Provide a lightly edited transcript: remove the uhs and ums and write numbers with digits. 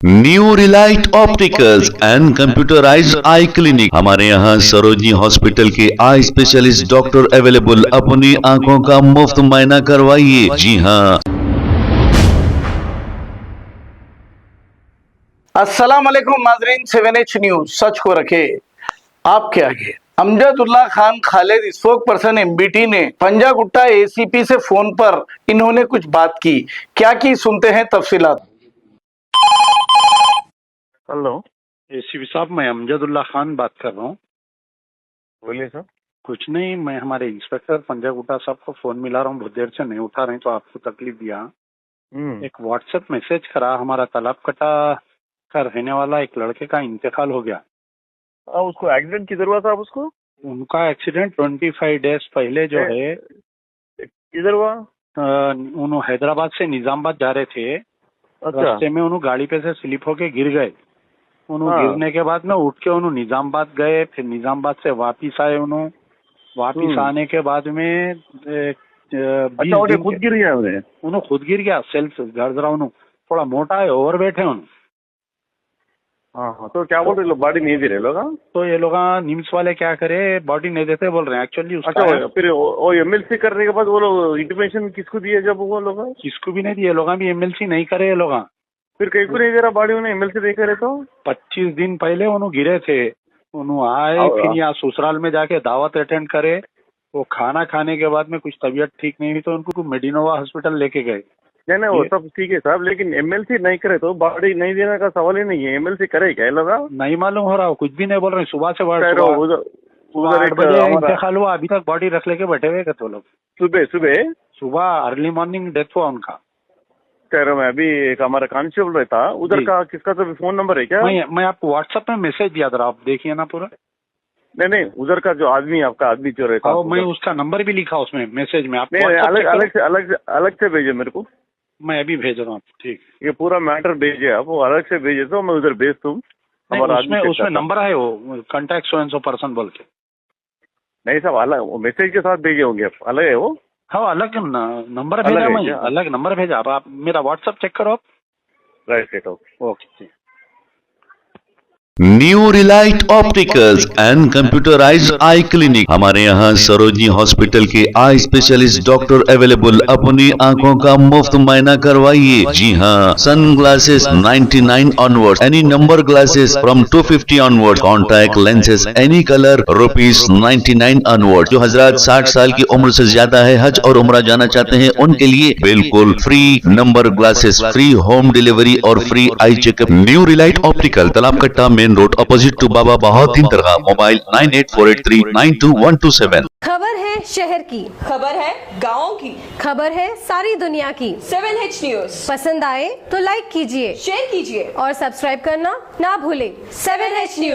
New Relight opticals and computerised I clinic. हमारे यहाँ Sarojini hospital के आई स्पेशलिस्ट डॉक्टर अवेलेबल। अपनी आंखों का मुफ्त मुआयना करवाइए। जी हाँ। अस्सलाम वालेकुम नाजरीन, 7H न्यूज सच को रखे आपके आगे। अमजदुल्ला खान खालिद स्पोक्सपर्सन एमबीटी ने पंजागुट्टा एसीपी से फोन पर इन्होंने कुछ बात की। क्या की सुनते हैं तफसीलात। हेलो, एसीपी साहब, मैं अमजदुल्ला खान बात कर रहा हूँ। बोलिए सर। कुछ नहीं, मैं हमारे इंस्पेक्टर पंजागुट्टा साहब को फोन मिला रहा हूँ, बहुत देर से नहीं उठा रहे हैं तो आपको तकलीफ दिया। एक व्हाट्सएप मैसेज करा, हमारा तालाब कटा का रहने वाला एक लड़के का इंतकाल हो गया। उसको एक्सीडेंट किधर हुआ साहब? उसको उनका एक्सीडेंट 25 डेज पहले जो है किधर हुआ? उन्होंने हैदराबाद से निजामाबाद जा रहे थे। अच्छा। रास्ते में उन्होंने गाड़ी पे से स्लिप होके गिर गए। उन्होंने गिरने के बाद में उठ के उन्होंने निजामाबाद गए, फिर निजामाबाद से वापिस आए। वापिस आने के बाद में अच्छा, उन्हें खुद गिर गया? उन्होंने खुद गिर गया, सेल्फ जरा उन्होंने थोड़ा मोटा है, ओवरवेट है उन्होंने। हाँ, तो क्या बोल रहे लोग? बॉडी नहीं दे रहे लोग? तो ये लोग निम्स वाले क्या करे, बॉडी नहीं देते बोल रहे हैं एक्चुअली। अच्छा, फिर वो एमएलसी करने के बाद वो लोग इंटीमेशन किसको दिए? जब वो लोग किसको भी नहीं दिए, लोग भी एमएलसी नहीं करे। ये लोग फिर कहीं को नहीं दे रहा बॉडी, उन्हें एमएलसी नहीं करे तो 25 दिन पहले उन्होंने गिरे थे। उन्होंने आए, फिर यहाँ ससुराल में जाके दावत अटेंड करे। वो खाना खाने के बाद में कुछ तबीयत ठीक नहीं हुई तो उनको मेडिनोवा हॉस्पिटल लेके गए। नहीं, वो सब ठीक है साहब, लेकिन एमएलसी नहीं करे तो बॉडी नहीं देने का सवाल ही नहीं है। एमएलसी करे क्या लोग? नहीं मालूम हो रहा, कुछ भी नहीं बोल रहे। सुबह से उधर 8 बजे इंतकाल हुआ, अभी तक बॉडी रख लेके बैठे हुए तो लोग। सुबह अर्ली मॉर्निंग डेथ हुआ उनका। कह रहा मैं अभी एक हमारा कांस्टेबल रहता उधर का, किसका तो फोन नंबर है क्या? मैं आपको व्हाट्सएप में मैसेज दिया था, आप देखिए ना पूरा। नहीं, उधर का जो आदमी, आपका आदमी जो रहता है, मैं उसका नंबर भी लिखा उसमें मैसेज में। आप अलग से भेजे मेरे को। मैं अभी भेज रहा हूँ। ठीक, ये पूरा मैटर भेजे आप, वो अलग से भेजे तो मैं उधर भेज दूँ। उसमें नंबर है, वो contact so and so person बोल के। नहीं साहब, अलग मैसेज के साथ भेजे होंगे, अलग है वो। हाँ, अलग नंबर भेजा, मैं अलग नंबर भेजा। आप मेरा व्हाट्सएप चेक करो आप। Right, okay. New Relight opticals and computerised I clinic. हमारे यहाँ सरोजनी हॉस्पिटल के आई स्पेशलिस्ट डॉक्टर अवेलेबल। अपनी आंखों का मुफ्त मुआयना करवाइए। जी हाँ। Sun glasses 99 onward, any number glasses from 250 onward, contact lenses any colour ₹99 onward. जो हजरात 60 साल की उम्र से ज्यादा है, हज और उम्रा जाना चाहते हैं, उनके लिए बिल्कुल free number glasses, free home delivery और free eye checkup. New relight optical, Talab Katta, main road, opposite to Baba Bahauddin Dargah. Mobile 9848392127। खबर है शहर की, खबर है गाँव की, खबर है सारी दुनिया की। 7H न्यूज पसंद आए तो लाइक कीजिए, शेयर कीजिए और सब्सक्राइब करना ना भूलें। 7H news.